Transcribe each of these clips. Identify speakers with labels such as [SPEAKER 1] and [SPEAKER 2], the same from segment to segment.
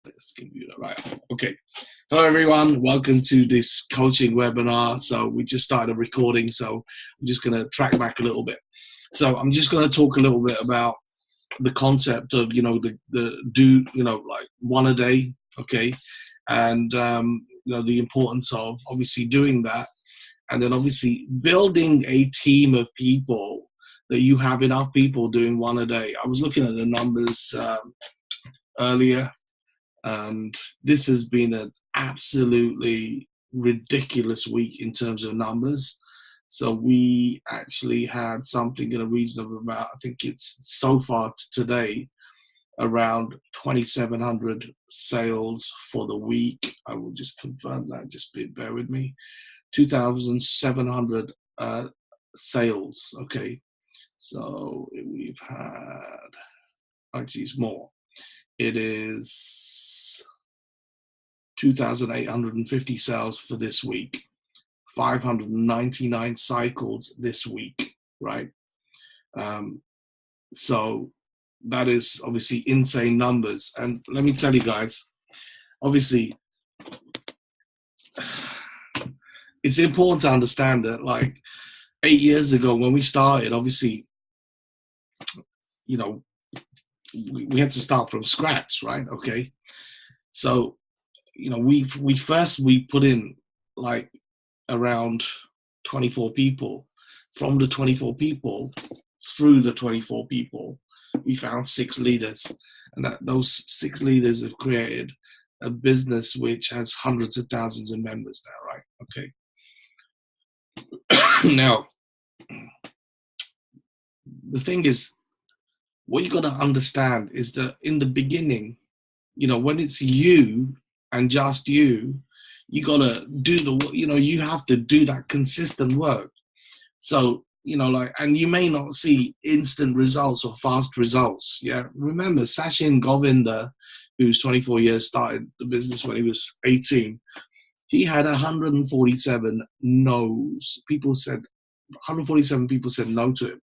[SPEAKER 1] Let's give you that right. Okay. Hello, everyone. Welcome to this coaching webinar. So we just started a recording, so I'm just going to track back a little bit. So I'm just going to talk a little bit about the concept of, like one a day, okay, and the importance of obviously doing that, and then obviously building a team of people that you have enough people doing one a day. I was looking at the numbers earlier. And this has been an absolutely ridiculous week in terms of numbers. So we actually had something in a region of about, I think it's so far today, around 2,700 sales for the week. I will just confirm that, just bear with me. 2,700 sales, okay. So we've had, actually it's more. It is 2,850 sales for this week, 599 cycles this week, right? So that is obviously insane numbers. And let me tell you guys, obviously, it's important to understand that like 8 years ago when we started, obviously, we had to start from scratch, right? Okay. So, we put in like around 24 people. From the 24 people, through the 24 people, we found 6 leaders. And those 6 leaders have created a business which has hundreds of thousands of members now, right? Okay. Now, the thing is, what you got to understand is that in the beginning, when it's you and just you got to do you have to do that consistent work. So, and you may not see instant results or fast results. Yeah. Remember, Sachin Govinda, who's 24 years, started the business when he was 18. He had 147 no's. 147 people said no to him.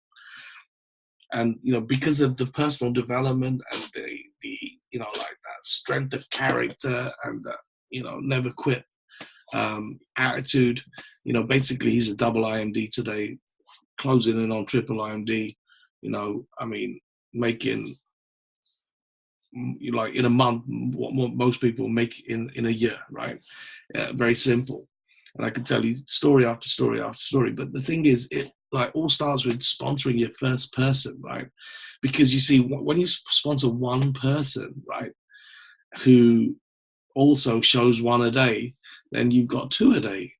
[SPEAKER 1] And, because of the personal development and the that strength of character and, never quit attitude, basically he's a double IMD today, closing in on triple IMD, making in a month what most people make in a year, right? Very simple. And I can tell you story after story after story. But the thing is, it all starts with sponsoring your first person, right? Because you see, when you sponsor one person, right, who also shows one a day, then you've got 2 a day.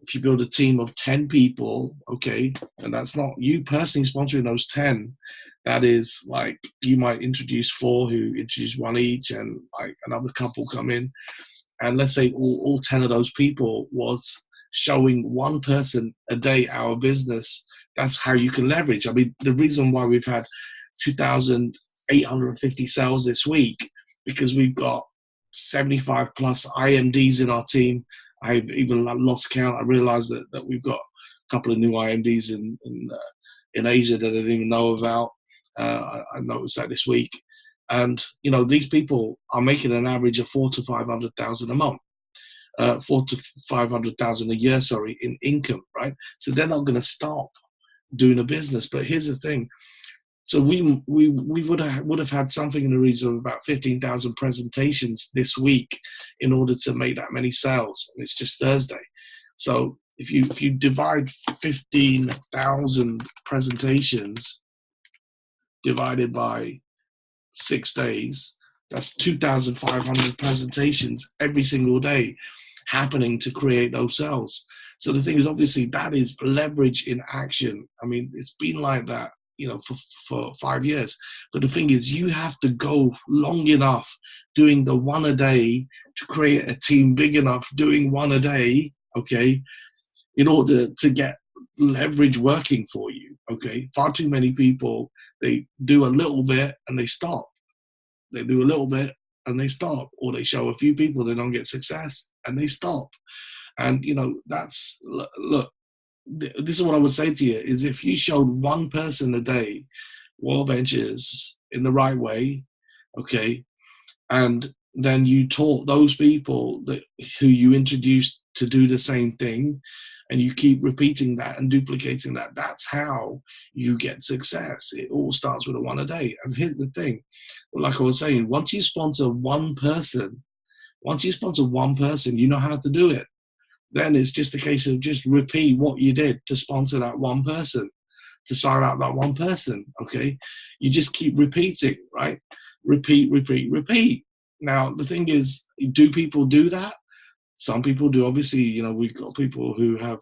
[SPEAKER 1] If you build a team of 10 people, okay, and that's not you personally sponsoring those 10, that is like you might introduce 4 who introduce 1 each, and like another couple come in. And let's say all 10 of those people was showing 1 person a day our business. That's how you can leverage. I mean, the reason why we've had 2,850 sales this week, because we've got 75 plus IMDs in our team. I've even lost count. I realized that we've got a couple of new IMDs in Asia that I didn't even know about. I noticed that this week. And, these people are making an average of 400,000 to 500,000 a month, 400,000 to 500,000 a year, in income, right? So they're not going to stop doing a business. But here's the thing. So we would have had something in the region of about 15,000 presentations this week in order to make that many sales. And it's just Thursday. So if you divide 15,000 presentations divided by 6 days, that's 2,500 presentations every single day happening to create those sales. So the thing is, obviously, that is leverage in action. I mean, it's been like that, for 5 years. But the thing is, you have to go long enough doing the 1 a day to create a team big enough doing 1 a day, okay, in order to get leverage working for you, okay? Far too many people, they do a little bit and they stop. They do a little bit and they stop. Or they show a few people, they don't get success and they stop. And, that's, look, this is what I would say to you, is if you showed 1 person a day World Ventures in the right way, okay, and then you taught those people that who you introduced to do the same thing, and you keep repeating that and duplicating that. That's how you get success. It all starts with a one a day. And here's the thing, like I was saying, once you sponsor one person, you know how to do it. Then it's just a case of just repeat what you did to sponsor that one person, to sign out that one person. Okay, you just keep repeating, right? Repeat, repeat, repeat. Now the thing is, do people do that? Some people do. Obviously, we've got people who have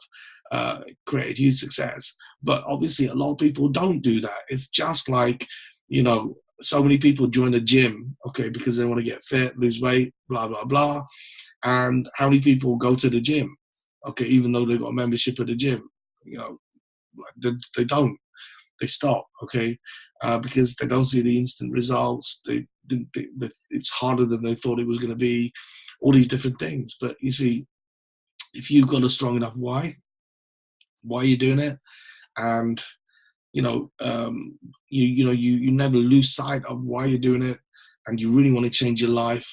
[SPEAKER 1] created huge success, but obviously a lot of people don't do that. It's just like, so many people join the gym, okay, because they want to get fit, lose weight, blah blah blah. And how many people go to the gym, okay, even though they've got a membership at the gym? Like they don't. They stop, okay, because they don't see the instant results. It's harder than they thought it was going to be. All these different things, but you see, if you've got a strong enough why you're doing it, and you never lose sight of why you're doing it, and you really want to change your life,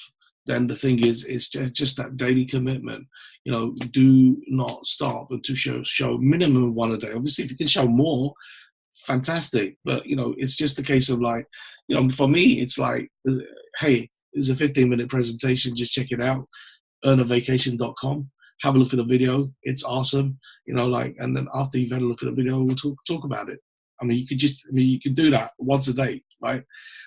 [SPEAKER 1] then the thing is, it's just that daily commitment. Do not stop and to show minimum one a day. Obviously, if you can show more, fantastic. But it's just a case of like, for me, it's like, hey, it's a 15-minute presentation. Just check it out. Earnavacation.com. Have a look at the video. It's awesome. And then after you've had a look at the video, we'll talk about it. You could do that once a day, right?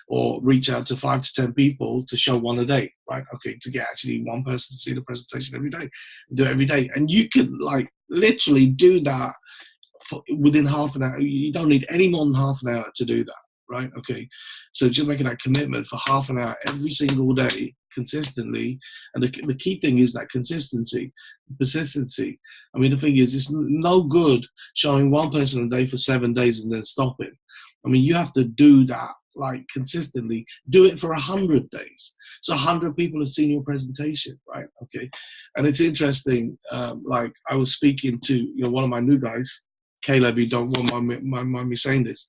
[SPEAKER 1] Or reach out to 5 to 10 people to show one a day, right? Okay, to get actually one person to see the presentation every day. Do it every day. And you could like literally do that within half an hour. You don't need any more than half an hour to do that, right? Okay, so just making that commitment for half an hour every single day consistently. And the key thing is that persistency. The thing is, it's no good showing one person a day for 7 days and then stopping. You have to do that like consistently. Do it for 100 days, so 100 people have seen your presentation, right? Okay. And it's interesting, like I was speaking to one of my new guys, Caleb. You don't mind me saying this.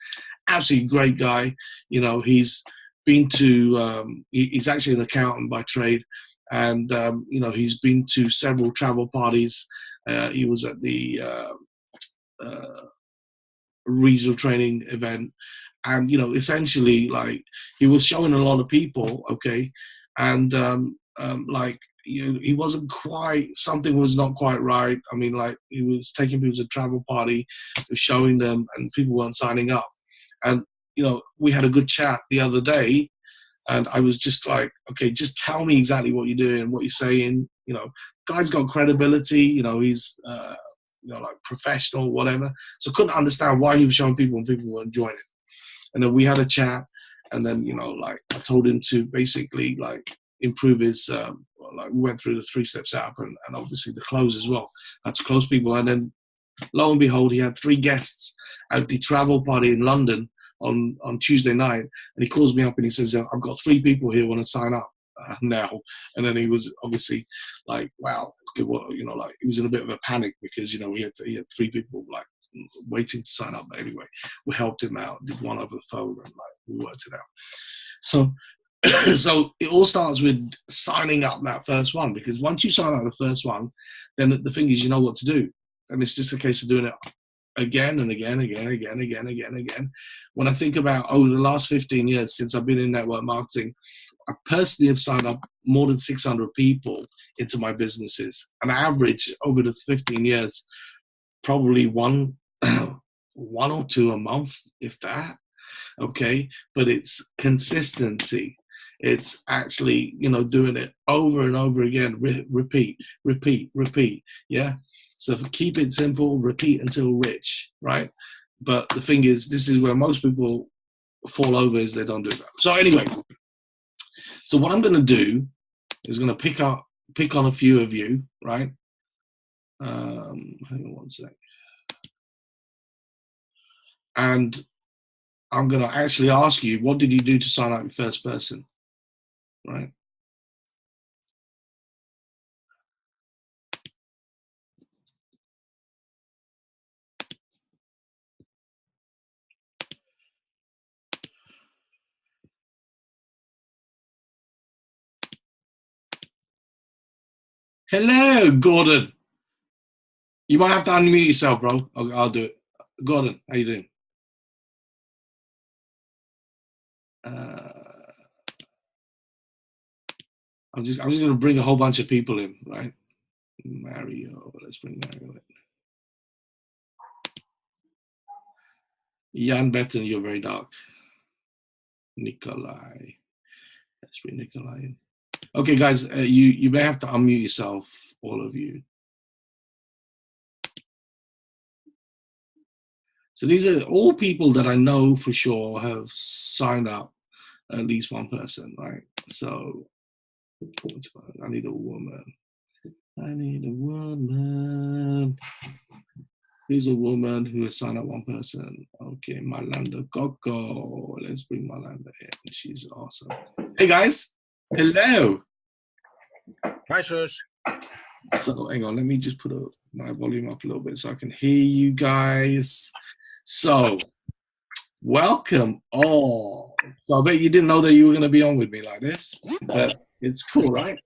[SPEAKER 1] Absolutely great guy. He's been to. He's actually an accountant by trade, and he's been to several travel parties. He was at the regional training event, and essentially, like, he was showing a lot of people, okay, and like, he wasn't quite, something was not quite right. Like, he was taking people to a travel party, was showing them, and people weren't signing up. And we had a good chat the other day, and I was just like, okay, just tell me exactly what you're doing, what you're saying. Guy's got credibility. He's like professional, whatever. So I couldn't understand why he was showing people and people weren't joining. And then we had a chat, and then like, I told him to basically like improve his like, we went through the 3 steps up, and obviously the close as well. Had to close people. And then lo and behold, he had 3 guests at the travel party in London on Tuesday night, and he calls me up and he says, I've got 3 people here who want to sign up now. And then he was obviously like, wow, like, he was in a bit of a panic because he had 3 people like waiting to sign up. But anyway, we helped him out, did one over the phone, and like, we worked it out. So so it all starts with signing up that first one, because once you sign up the first one, then the thing is, you know what to do. And it's just a case of doing it again and again. When I think about over the last 15 years since I've been in network marketing, I personally have signed up more than 600 people into my businesses. An average over the 15 years, probably one or 2 a month, if that. Okay, but it's consistency. It's actually, doing it over and over again. Repeat. Yeah. So keep it simple, repeat until rich, right? But the thing is, this is where most people fall over, is they don't do that. So anyway, so what I'm going to do is going to pick on a few of you, right? Hang on one sec. And I'm going to actually ask you, what did you do to sign up your first person, right? Hello, Gordon. You might have to unmute yourself, bro. I'll do it. Gordon, how you doing? I'm just gonna bring a whole bunch of people in, right? Mario, let's bring Mario in. Jan Betten, you're very dark. Nikolai, let's bring Nikolai in. Okay, guys, you may have to unmute yourself, all of you. So these are all people that I know for sure have signed up, at least one person, right? So I need a woman. I need a woman. Who's a woman who has signed up one person? Okay, Malanda Coco. Let's bring Malanda in. She's awesome. Hey guys. Hello.
[SPEAKER 2] Hi, Shush.
[SPEAKER 1] So hang on, let me just put my volume up a little bit so I can hear you guys. So welcome all. So I bet you didn't know that you were going to be on with me like this, but it's cool, right?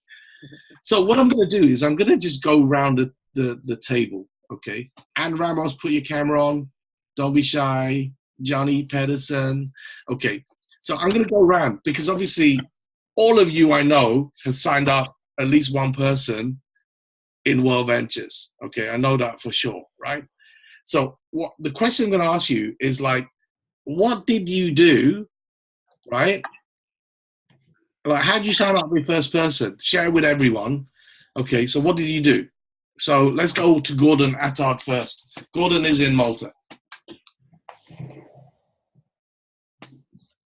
[SPEAKER 1] So what I'm going to do is I'm going to just go around the table, okay? And Ramos, put your camera on. Don't be shy. Johnny Pedersen. Okay, so I'm going to go around because obviously all of you I know have signed up at least one person in World Ventures. Okay, I know that for sure, right? So what the question I'm going to ask you is like, what did you do, right? Like, how did you sign up with first person? Share it with everyone. Okay, so what did you do? So let's go to Gordon Attard first. Gordon is in Malta.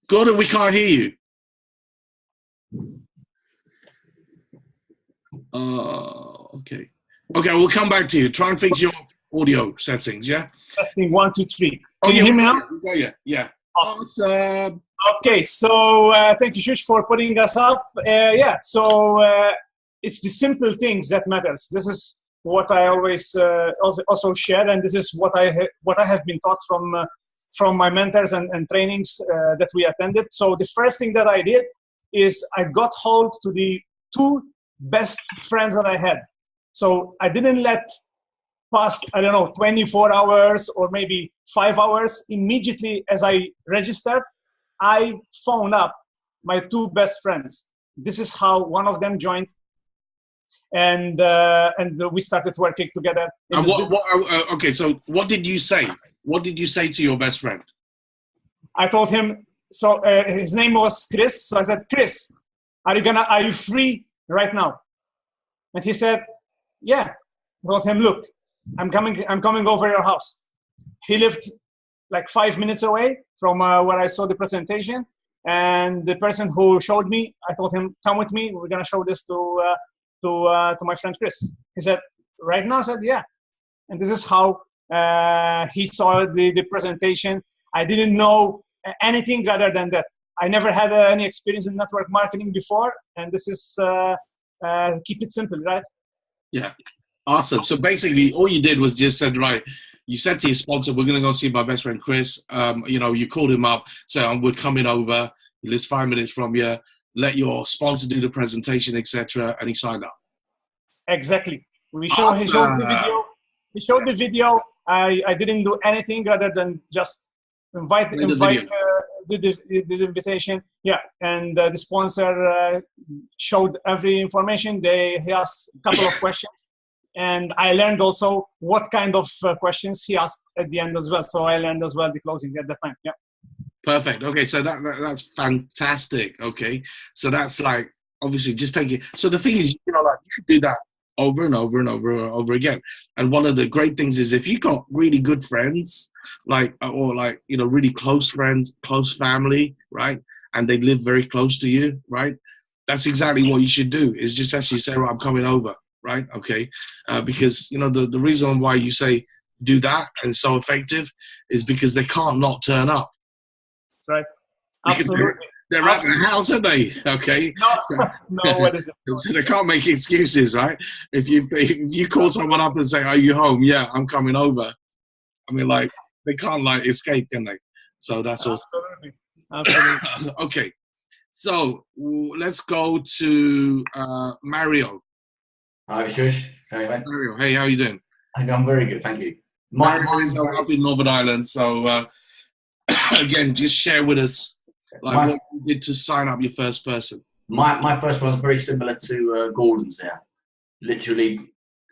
[SPEAKER 1] Gordon, we can't hear you. Okay. Okay, we'll come back to you. Try and fix your audio settings, yeah?
[SPEAKER 3] Testing 1, 2, 3. Can you hear me now?
[SPEAKER 1] Yeah.
[SPEAKER 3] Awesome. Okay, so thank you, Shush, for putting us up. It's the simple things that matters. This is what I always also share, and this is what I have been taught from my mentors and trainings that we attended. So the first thing that I did is I got hold to the 2 best friends that I had. So I didn't let pass, 24 hours or maybe 5 hours. Immediately as I registered, I phoned up my 2 best friends. This is how one of them joined, and we started working together.
[SPEAKER 1] Okay, so what did you say? What did you say to your best friend?
[SPEAKER 3] I told him. So his name was Chris. So I said, Chris, are you free right now? And he said, yeah. I told him, look, I'm coming over your house. He lived like 5 minutes away from where I saw the presentation. And the person who showed me, I told him, come with me. We're going to show this to my friend Chris. He said, right now? I said, yeah. And this is how he saw the presentation. I didn't know anything other than that. I never had any experience in network marketing before. And this is, keep it simple, right?
[SPEAKER 1] Yeah. Awesome. So basically, all you did was just said, right, you said to your sponsor, we're going to go see my best friend, Chris. You called him up, said, we're coming over. He lives 5 minutes from you. Let your sponsor do the presentation, etc. And he signed up.
[SPEAKER 3] Exactly. He showed the video. He showed the video. I didn't do anything other than just invite the invitation. Yeah, and the sponsor showed every information. He asked a couple of questions. And I learned also what kind of questions he asked at the end as well. So I learned as well the closing at that time. Yeah.
[SPEAKER 1] Perfect. Okay, so that's fantastic. Okay, so that's like obviously just take it. So the thing is, you could do that over and over and over and over again. And one of the great things is if you got really good friends, really close friends, close family, right, and they live very close to you, right, that's exactly what you should do. Is just actually say, right, I'm coming over. Right. Okay. Because, the reason why you say do that and it's so effective is because they can't not turn up.
[SPEAKER 3] That's right. Absolutely.
[SPEAKER 1] They're at the house, aren't they? Okay.
[SPEAKER 3] No, what is it?
[SPEAKER 1] So they can't make excuses, right? If you call someone up and say, are you home? Yeah, I'm coming over. I mean, like, they can't escape, can they? So that's
[SPEAKER 3] Absolutely. Absolutely.
[SPEAKER 1] Okay. So let's go to Mario.
[SPEAKER 4] Hi, Shush. Hey, mate.
[SPEAKER 1] Mario, hey, how are you doing?
[SPEAKER 4] I'm very good, thank you.
[SPEAKER 1] Mario is up in Northern Ireland, so again, just share with us like what you did to sign up your first person.
[SPEAKER 4] My first one was very similar to Gordon's there. Literally,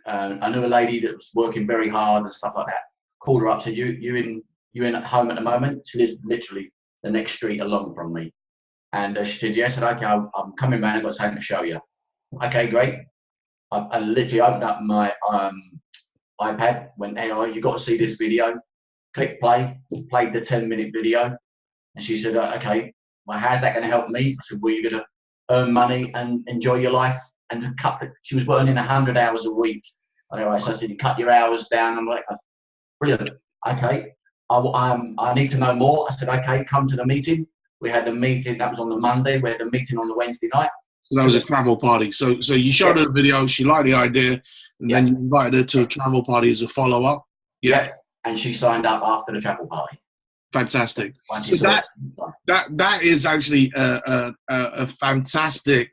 [SPEAKER 4] I knew a lady that was working very hard and stuff like that. Called her up, said, you in at home at the moment? She lives literally the next street along from me. And she said, yes. I said, okay, I'm coming round. I've got something to show you. Okay, great. I literally opened up my iPad, went, hey, you got to see this video. Click play, played the 10-minute video. And she said, okay, well, how's that going to help me? I said, well, you're going to earn money and enjoy your life. And to cut she was earning 100 hours a week. Anyway, so I said, you cut your hours down. I'm like, brilliant. Okay, I need to know more. I said, okay, come to the meeting. We had the meeting, that was on the Monday. We had the meeting on the Wednesday night.
[SPEAKER 1] So that was a travel party. So you showed her the video, she liked the idea, and then you invited her to a travel party as a follow-up.
[SPEAKER 4] Yeah. And she signed up after the travel party.
[SPEAKER 1] Fantastic. So that is actually a fantastic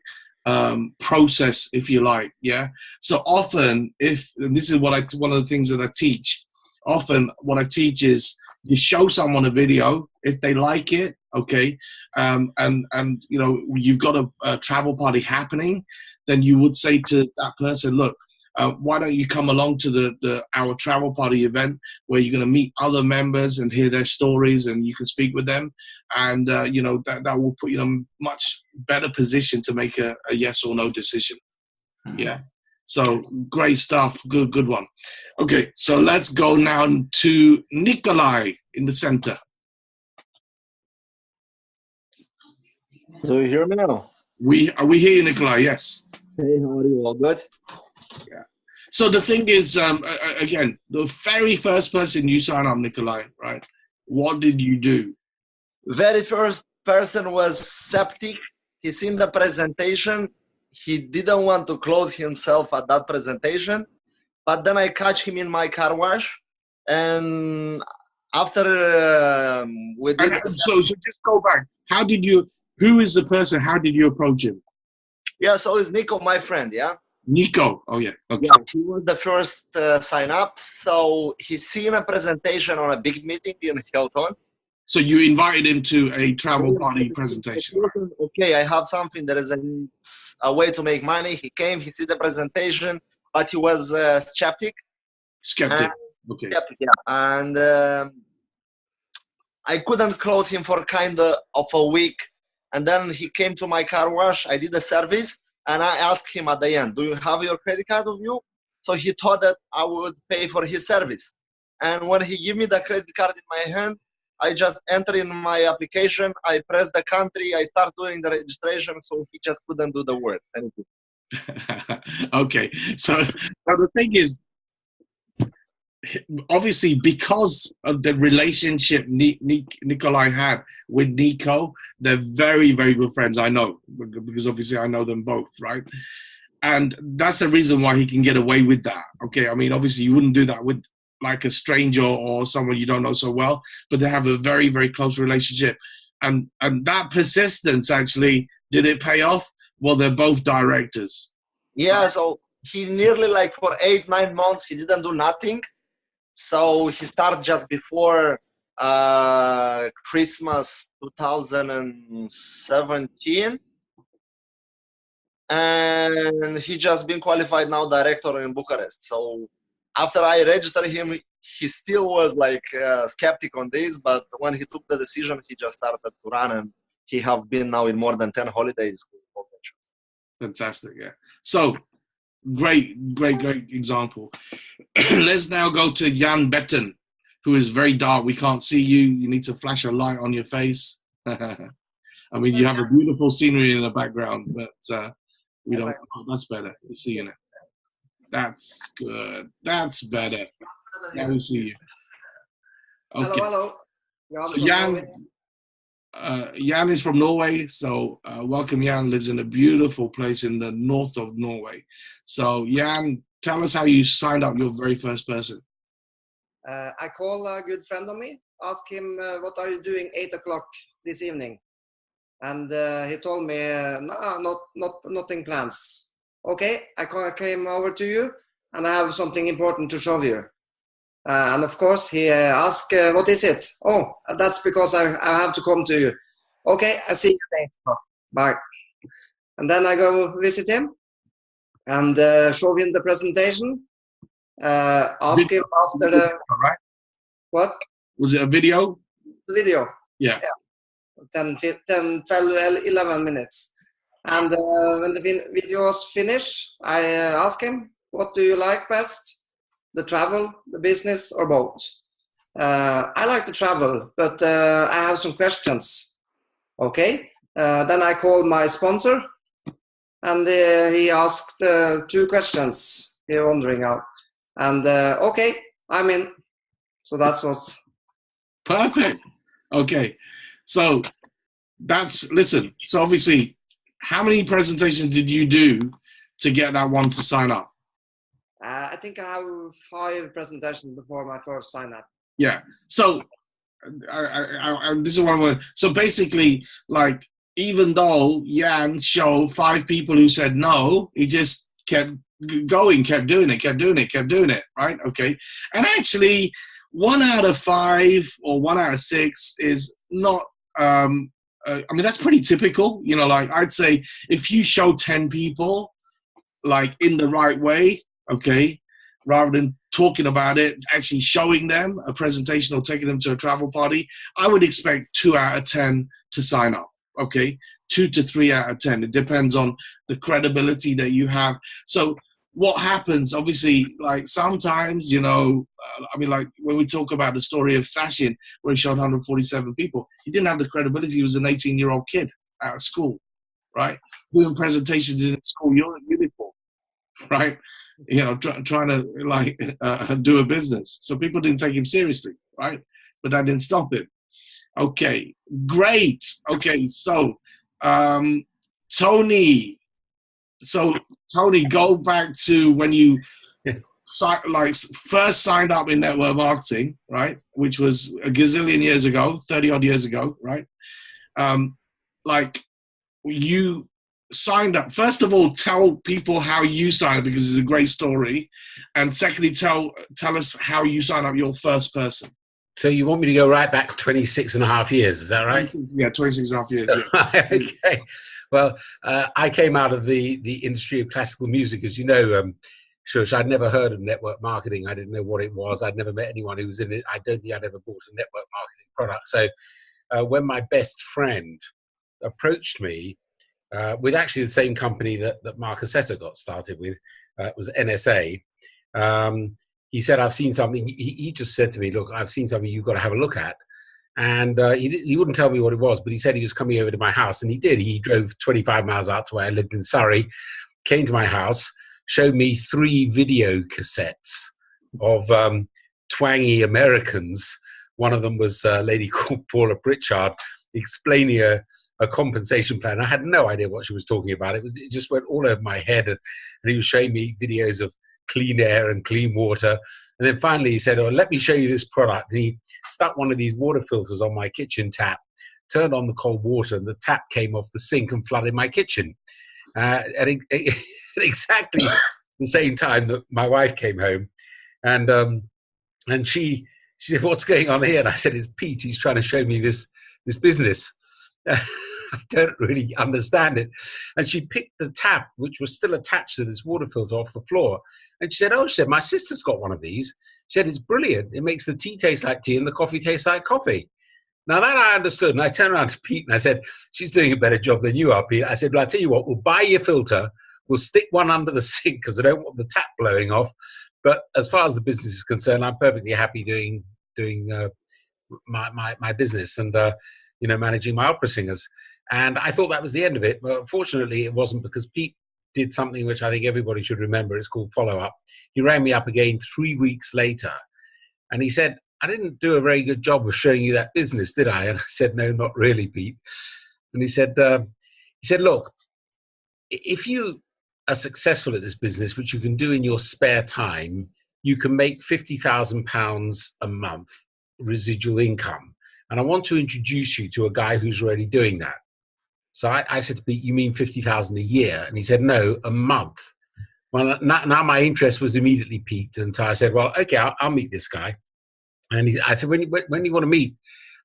[SPEAKER 1] process, if you like. Yeah. So often, and this is one of the things that I teach. Often, what I teach is you show someone a video. If they like it, okay, and you know you've got a travel party happening, then you would say to that person, look, why don't you come along to our travel party event where you're going to meet other members and hear their stories and you can speak with them, and you know that will put you in a much better position to make a yes or no decision. Yeah. So great stuff. Good one. Okay, so let's go now to Nikolai in the center.
[SPEAKER 5] So you hear me now?
[SPEAKER 1] We hear you, Nikolai. Yes.
[SPEAKER 5] Hey, how are you? All good?
[SPEAKER 1] Yeah. So the thing is, again, the very first person you sign up, Nikolai, right? What did you do?
[SPEAKER 5] Very first person was Septic. He seen the presentation. He didn't want to close himself at that presentation, but then I catch him in my car wash, and after we did.
[SPEAKER 1] So just go back. Who is the person? How did you approach him?
[SPEAKER 5] Yeah, so it's Nico, my friend. Yeah.
[SPEAKER 1] Nico. Oh yeah. Okay.
[SPEAKER 5] Yeah, he was the first sign up. So he seen a presentation on a big meeting in Hilton.
[SPEAKER 1] So you invited him to a travel party presentation.
[SPEAKER 5] Okay, I have something. There is a way to make money. He came, he see the presentation, but he was skeptic.
[SPEAKER 1] Skeptic. Okay.
[SPEAKER 5] Skeptic, yeah. And I couldn't close him for kind of a week. And then he came to my car wash. I did a service, and I asked him at the end, do you have your credit card with you? So he thought that I would pay for his service. And when he gave me the credit card in my hand, I just enter in my application, I press the country, I start doing the registration, so he just couldn't do the work. Thank you.
[SPEAKER 1] Okay, so the thing is, obviously, because of the relationship Nikolai had with Nico, they're very, very good friends, I know, because obviously I know them both, right? And that's the reason why he can get away with that, okay? I mean, obviously, you wouldn't do that with like a stranger or someone you don't know so well, but they have a very, very close relationship. And that persistence, actually, did it pay off? Well, they're both directors.
[SPEAKER 5] Yeah, so he nearly like for 8-9 months, he didn't do nothing. So he started just before Christmas 2017. And he just been qualified now director in Bucharest. So after I registered him, he still was like skeptic on this, but when he took the decision, he just started to run, and he have been now in more than 10 holidays.
[SPEAKER 1] Fantastic, yeah. So great example. Let's now go to Jan Betten, who is very dark. We can't see you. You need to flash a light on your face. I mean, you have a beautiful scenery in the background, but we don't. Oh, that's better. We see you now. That's good. That's better. Now we see you. Okay.
[SPEAKER 6] Hello.
[SPEAKER 1] So Jan is from Norway. So welcome, Jan. Lives in a beautiful place in the north of Norway. So Jan, tell us how you signed up your very first person.
[SPEAKER 6] I call a good friend of me, ask him, what are you doing 8 o'clock this evening? And he told me, nah, nothing plans. okay, came over to you and I have something important to show you. And of course, he asked, what is it? Oh, that's because I have to come to you. Okay, I see you later. Bye. And then I go visit him and show him the presentation. Ask him after the...
[SPEAKER 1] Right?
[SPEAKER 6] What?
[SPEAKER 1] Was it a video?
[SPEAKER 6] The video.
[SPEAKER 1] Yeah.
[SPEAKER 6] 10, 12, 11 minutes. And when the video was finished, I asked him, what do you like best? The travel, the business, or both? I like the travel, but I have some questions. Okay. Then I called my sponsor, and he asked 2 questions. He was wondering how. And okay, I'm in. So that's what's
[SPEAKER 1] perfect. Okay, so listen. So obviously, how many presentations did you do to get that one to sign up?
[SPEAKER 6] I think I have 5 presentations before my first sign up.
[SPEAKER 1] Yeah. So this is what I want. So basically, like, even though Jan showed 5 people who said no, he just kept going, kept doing it, right? Okay. And actually, 1 out of 5 or 1 out of 6 is not, I mean, that's pretty typical. You know, like, I'd say if you show 10 people, like, in the right way, okay, rather than talking about it, actually showing them a presentation or taking them to a travel party, I would expect 2 out of 10 to sign up, okay? 2 to 3 out of 10. It depends on the credibility that you have. So what happens, obviously, like, sometimes, you know, I mean, like, when we talk about the story of Sachin, where he showed 147 people, he didn't have the credibility. He was an 18-year-old kid out of school, right? Doing presentations in school uniform, right? You know, trying to, like, do a business. So people didn't take him seriously, right? But that didn't stop him. Okay, great. Okay, so Tony. So Tony, go back to when you first signed up in network marketing, right? Which was a gazillion years ago, 30 odd years ago, right? Like, you signed up. First of all, tell people how you signed up, because it's a great story. And secondly, tell us how you signed up your first person.
[SPEAKER 2] So you want me to go right back 26 and a half years, is that right?
[SPEAKER 1] Yeah, 26 and a half years. Yeah.
[SPEAKER 2] Okay. Well, I came out of the industry of classical music, as you know, Shush. I'd never heard of network marketing. I didn't know what it was. I'd never met anyone who was in it. I don't think I'd ever bought a network marketing product. So when my best friend approached me, with actually the same company that Mark Assetta got started with, it was NSA. He said, I've seen something. He just said to me, look, I've seen something you've got to have a look at. And he wouldn't tell me what it was, but he said he was coming over to my house, and he did. He drove 25 miles out to where I lived in Surrey, came to my house, showed me 3 video cassettes of twangy Americans. One of them was a lady called Paula Pritchard explaining a compensation plan. I had no idea what she was talking about. It just went all over my head, and he was showing me videos of clean air and clean water. And then finally he said, oh, let me show you this product. And he stuck one of these water filters on my kitchen tap, turned on the cold water, and the tap came off the sink and flooded my kitchen. At exactly the same time that my wife came home. And she said, what's going on here? And I said, it's Pete. He's trying to show me this business. I don't really understand it. And she picked the tap, which was still attached to this water filter, off the floor. And she said, oh, my sister's got one of these. She said, it's brilliant. It makes the tea taste like tea and the coffee taste like coffee. Now that I understood, and I turned around to Pete and I said, she's doing a better job than you are, Pete. I said, well, I'll tell you what, we'll buy your filter. We'll stick one under the sink because I don't want the tap blowing off. But as far as the business is concerned, I'm perfectly happy doing my business and, managing my opera singers. And I thought that was the end of it. But fortunately, it wasn't, because Pete did something which I think everybody should remember. It's called follow-up. He rang me up again 3 weeks later, and he said, I didn't do a very good job of showing you that business, did I? And I said, no, not really, Pete. And he said, look, if you are successful at this business, which you can do in your spare time, you can make £50,000 a month residual income. And I want to introduce you to a guy who's already doing that. So I said to Pete, you mean 50,000 a year? And he said, no, a month. Well, now my interest was immediately piqued, and so I said, "Well, okay, I'll meet this guy." And I said, "When you want to meet?"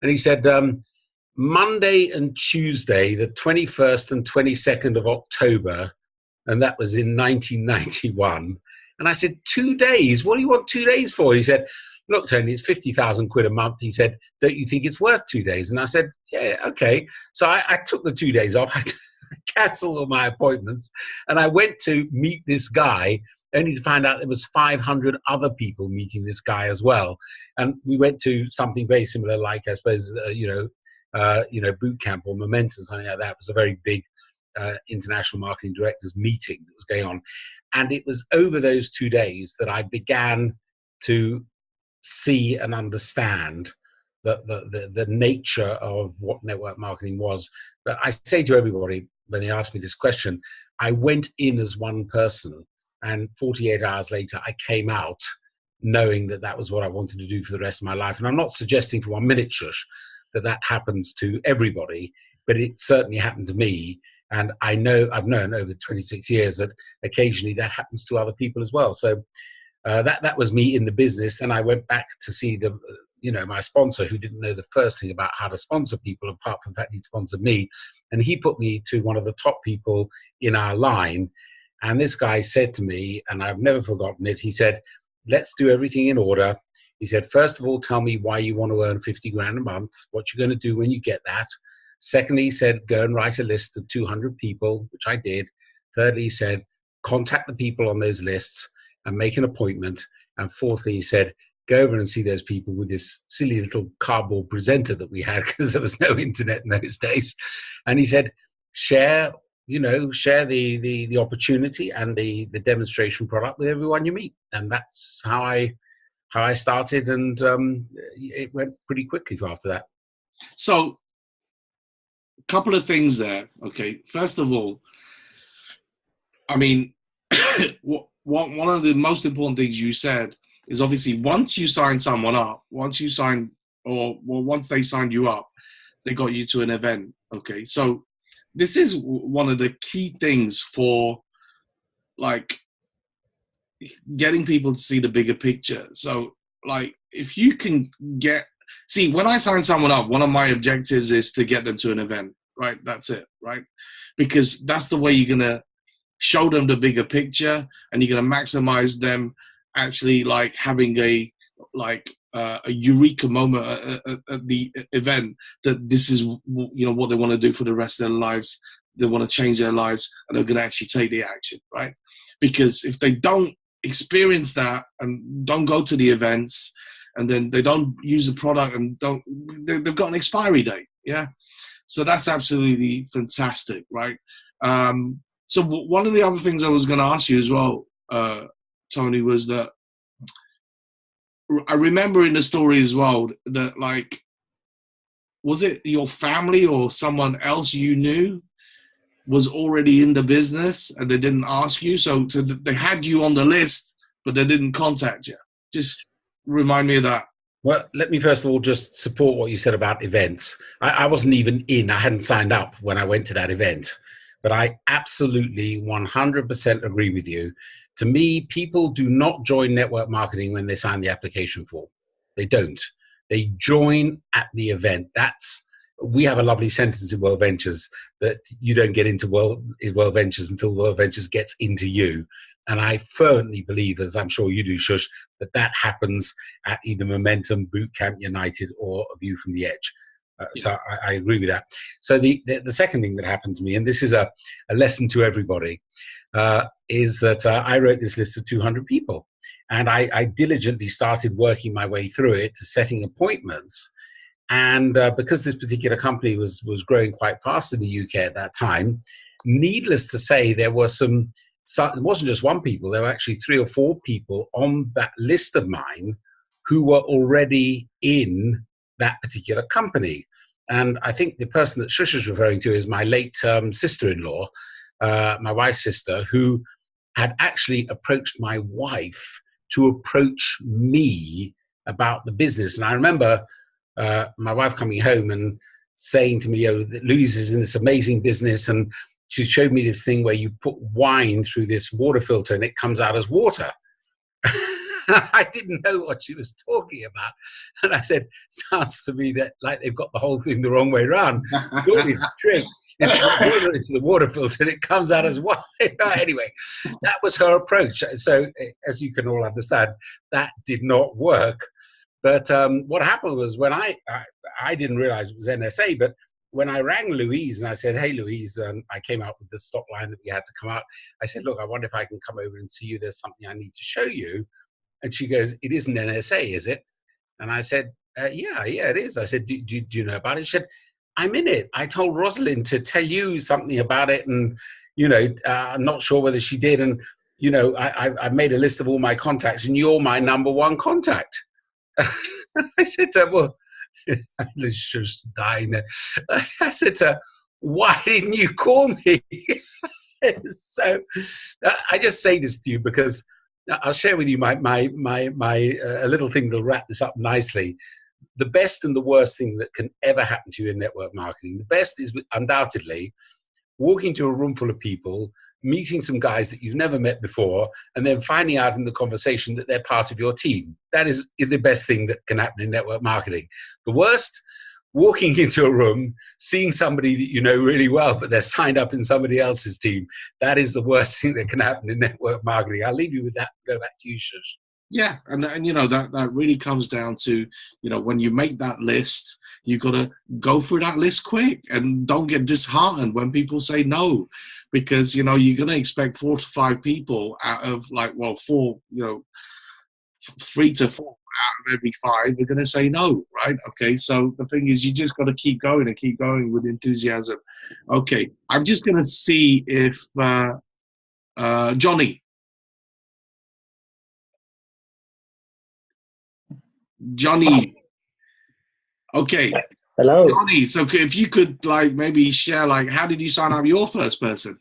[SPEAKER 2] And he said, "Monday and Tuesday, the 21st and 22nd of October," and that was in 1991. And I said, 2 days? What do you want 2 days for? He said, "Look, Tony, it's 50,000 quid a month." He said, "Don't you think it's worth 2 days?" And I said, "Yeah, okay." So I took the 2 days off. I cancelled all my appointments, and I went to meet this guy, only to find out there was 500 other people meeting this guy as well. And we went to something very similar, like, I suppose, boot camp or Momentum, something like that. It was a very big international marketing directors meeting that was going on. And it was over those 2 days that I began to see and understand the nature of what network marketing was. But I say to everybody, when they ask me this question, I went in as one person, and 48 hours later, I came out knowing that that was what I wanted to do for the rest of my life. And I'm not suggesting for 1 minute, Shush, that happens to everybody, but it certainly happened to me. And I've known over 26 years that occasionally that happens to other people as well. So that was me in the business. Then I went back to see my sponsor, who didn't know the first thing about how to sponsor people, apart from the fact he'd sponsored me. And he put me to one of the top people in our line. And this guy said to me, and I've never forgotten it, he said, "Let's do everything in order." He said, "First of all, tell me why you want to earn 50 grand a month, what you're going to do when you get that. Secondly," he said, "go and write a list of 200 people," which I did. Thirdly, he said, "contact the people on those lists and make an appointment." And fourthly, he said, "go over and see those people with this silly little cardboard presenter that we had," because there was no internet in those days. And he said, share the opportunity and the demonstration product with everyone you meet. And that's how I started, and it went pretty quickly after that.
[SPEAKER 1] So, a couple of things there. Okay, first of all, I mean, one of the most important things you said is, obviously, once you sign someone up, once they signed you up, they got you to an event. Okay, so this is one of the key things for, like, getting people to see the bigger picture. So, like, if you can when I sign someone up, one of my objectives is to get them to an event, right? That's it, right? Because that's the way you're going to show them the bigger picture, and you're going to maximize them actually, like, having a eureka moment at the event, that this is, what they want to do for the rest of their lives. They want to change their lives, and they're going to actually take the action, right? Because if they don't experience that and don't go to the events, and then they don't use the product and they've got an expiry date. Yeah. So that's absolutely fantastic. Right. So one of the other things I was going to ask you as well, Tony, was that I remember in the story as well that, like, was it your family or someone else you knew was already in the business and they didn't ask you? So they had you on the list, but they didn't contact you. Just remind me of that.
[SPEAKER 2] Well, let me first of all just support what you said about events. I wasn't even in. I hadn't signed up when I went to that event. But I absolutely 100% agree with you. To me, people do not join network marketing when they sign the application form. They don't. They join at the event. We have a lovely sentence in World Ventures that you don't get into World Ventures until World Ventures gets into you. And I fervently believe, as I'm sure you do, Shush, that happens at either Momentum, Bootcamp United, or A View from the Edge. So I agree with that. So the second thing that happened to me, and this is a lesson to everybody, is that I wrote this list of 200 people. And I diligently started working my way through it, setting appointments. And because this particular company was growing quite fast in the UK at that time, needless to say, there were it wasn't just one people, there were actually 3 or 4 people on that list of mine who were already in that particular company. And I think the person that Shush is referring to is my late sister-in-law, my wife's sister, who had actually approached my wife to approach me about the business. And I remember my wife coming home and saying to me, "Oh, Louise is in this amazing business, and she showed me this thing where you put wine through this water filter and it comes out as water. I didn't know what she was talking about. And I said, sounds to me that like they've got the whole thing the wrong way around. Surely the trick is to put water into the water filter and it comes out as wine. Anyway, that was her approach. So as you can all understand, that did not work. But what happened was when I didn't realize it was NSA, but when I rang Louise and I said, hey, Louise, I came out with the stock line that we had to come out. I said, look, I wonder if I can come over and see you. There's something I need to show you. And she goes, it isn't NSA, is it? And I said, yeah, it is. I said, do you know about it? She said, I'm in it. I told Rosalind to tell you something about it. And, you know, I'm not sure whether she did. And, you know, I made a list of all my contacts and you're my number one contact. I said to her, well, she was dying there. I said to her, why didn't you call me? So I just say this to you because I'll share with you my a little thing that'll wrap this up nicely. The best and the worst thing that can ever happen to you in network marketing. The best is undoubtedly walking to a room full of people, meeting some guys that you've never met before, and then finding out in the conversation that they're part of your team. That is the best thing that can happen in network marketing. The worst, walking into a room, seeing somebody that you know really well, but they're signed up in somebody else's team. That is the worst thing that can happen in network marketing. I'll leave you with that. Go back to you, Shush.
[SPEAKER 1] Yeah, and you know, that really comes down to, you know, when you make that list, you've got to go through that list quick and don't get disheartened when people say no, because, you know, you're going to expect 4 to 5 people out of like, well, 4, you know, 3 to 4 out of every 5 are going to say no, right? Okay, so the thing is, you just got to keep going and keep going with enthusiasm. Okay, I'm just going to see if Johnny. Okay.
[SPEAKER 7] Hello.
[SPEAKER 1] Johnny, so if you could like maybe share, like, how did you sign up your first person?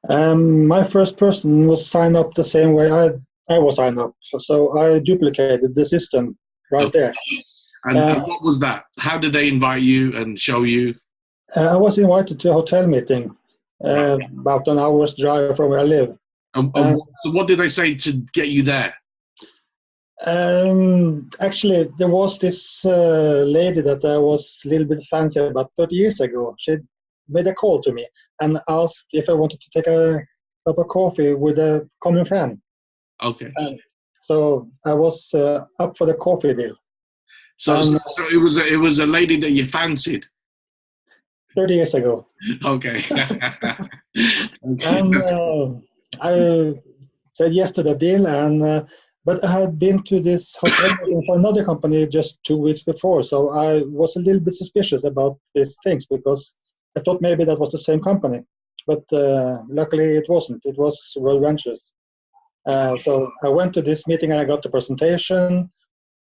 [SPEAKER 7] My first person was signed up the same way I was signed up. So I duplicated the system right there.
[SPEAKER 1] And what was that? How did they invite you and show you?
[SPEAKER 7] I was invited to a hotel meeting about an hour's drive from where I live.
[SPEAKER 1] So what did they say to get you there?
[SPEAKER 7] Actually, there was this lady that I was a little bit fancy about 30 years ago. She made a call to me and asked if I wanted to take a cup of coffee with a common friend.
[SPEAKER 1] Okay.
[SPEAKER 7] So I was up for the coffee deal.
[SPEAKER 1] So it was a lady that you fancied.
[SPEAKER 7] 30 years ago.
[SPEAKER 1] Okay.
[SPEAKER 7] And I said yes to the deal, but I had been to this hotel meeting for another company just 2 weeks before, so I was a little bit suspicious about these things because I thought maybe that was the same company, but luckily it wasn't. It was World Ventures. So I went to this meeting and I got the presentation.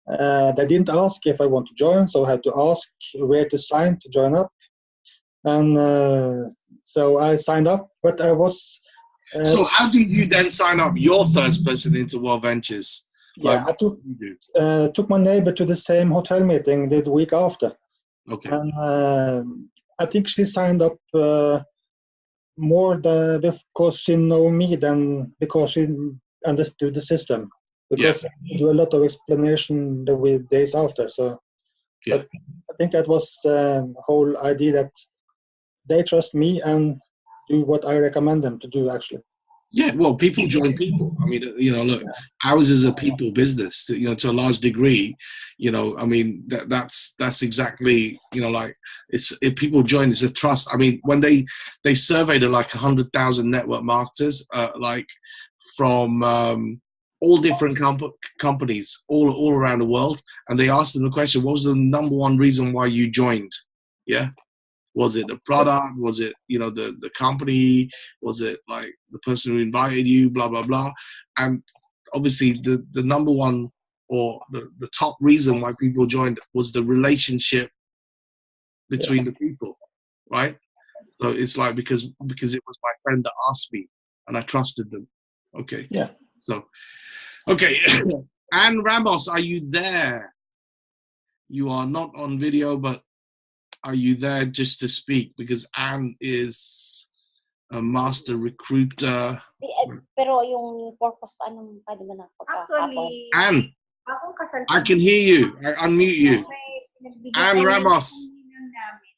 [SPEAKER 7] They didn't ask if I want to join, so I had to ask where to sign to join up. And so I signed up, but I was...
[SPEAKER 1] so how did you then sign up your first person into World Ventures?
[SPEAKER 7] Yeah, I took my neighbor to the same hotel meeting the week after.
[SPEAKER 1] Okay.
[SPEAKER 7] And I think she signed up more because she knew me than because she understood the system. Because I do a lot of explanation the days after. So but I think that was the whole idea that they trust me and do what I recommend them to do, actually.
[SPEAKER 1] Yeah, well, people join people. I mean, you know, look, ours is a people business, you know, to a large degree. You know, I mean, that's exactly, you know, like if people join, it's a trust. I mean, when they surveyed like 100,000 network marketers, like from all different companies all around the world, and they asked them the question, what was the number one reason why you joined? Yeah. Was it the product? Was it, you know, the company? Was it like the person who invited you, blah, blah, blah? And obviously the number one or the top reason why people joined was the relationship between the people, right? So it's like because it was my friend that asked me and I trusted them. Okay.
[SPEAKER 7] Yeah.
[SPEAKER 1] So, okay. Anne Ramos, are you there? You are not on video, but are you there just to speak? Because Anne is a master recruiter.
[SPEAKER 8] Pero yung purpose pa, anong pwede ba na
[SPEAKER 9] Actually,
[SPEAKER 1] Anne,
[SPEAKER 9] akong kasal
[SPEAKER 1] I can hear you. I unmute you. Anne Ramos.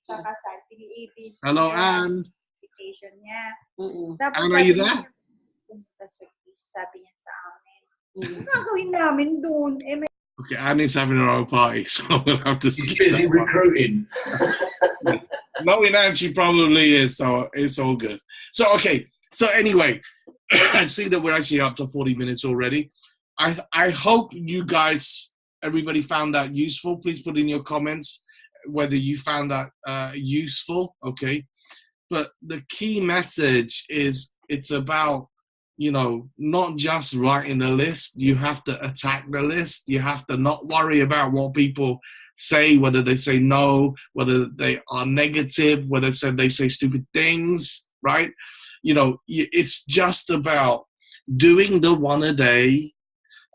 [SPEAKER 9] Sa kasal, piniibig.
[SPEAKER 1] Hello, Anne.
[SPEAKER 9] Invitation niya.
[SPEAKER 1] Anne,
[SPEAKER 9] Tapos
[SPEAKER 1] are you there?
[SPEAKER 9] Sabi niya sa amin, ano gagawin namin doon?
[SPEAKER 1] Okay, Annie's having her own party, so we'll have to
[SPEAKER 4] She's
[SPEAKER 1] skip
[SPEAKER 4] busy
[SPEAKER 1] that one.
[SPEAKER 4] recruiting.
[SPEAKER 1] Knowing Anne, she probably is, so it's all good. So, okay. So anyway, I see that we're actually up to 40 minutes already. I hope you guys, everybody found that useful. Please put in your comments whether you found that useful, okay? But the key message is it's about, you know, not just writing a list. You have to attack the list. You have to not worry about what people say, whether they say no, whether they are negative, whether they say stupid things, right? You know, it's just about doing the one a day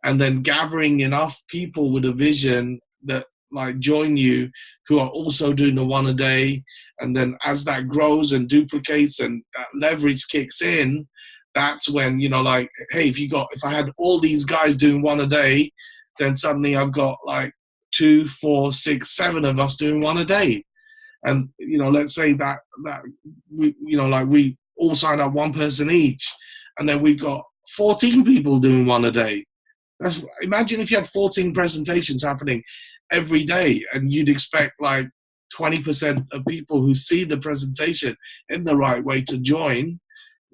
[SPEAKER 1] and then gathering enough people with a vision that like join you who are also doing the one a day. And then as that grows and duplicates and that leverage kicks in, that's when, you know, like, hey, if I had all these guys doing one a day, then suddenly I've got like 2, 4, 6, 7 of us doing one a day. And, you know, let's say that we, you know, like we all sign up one person each, and then we've got 14 people doing one a day. Imagine if you had 14 presentations happening every day, and you'd expect like 20% of people who see the presentation in the right way to join.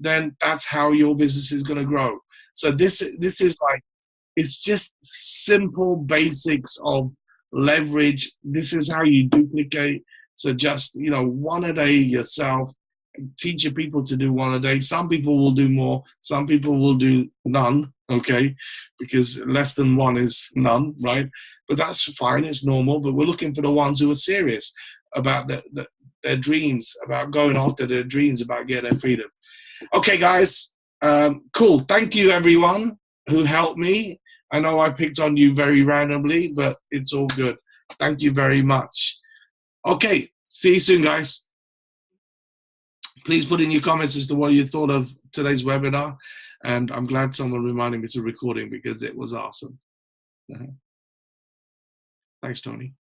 [SPEAKER 1] Then that's how your business is going to grow. So this is like, it's just simple basics of leverage. This is how you duplicate. So just, you know, one a day yourself, teach your people to do one a day. Some people will do more. Some people will do none, okay? Because less than one is none, right? But that's fine. It's normal. But we're looking for the ones who are serious about their dreams, about going after their dreams, about getting their freedom. Okay, guys, cool. Thank you, everyone who helped me. I know I picked on you very randomly, but it's all good. Thank you very much. Okay, see you soon, guys. Please put in your comments as to what you thought of today's webinar. And I'm glad someone reminded me to recording because it was awesome. Thanks, Tony.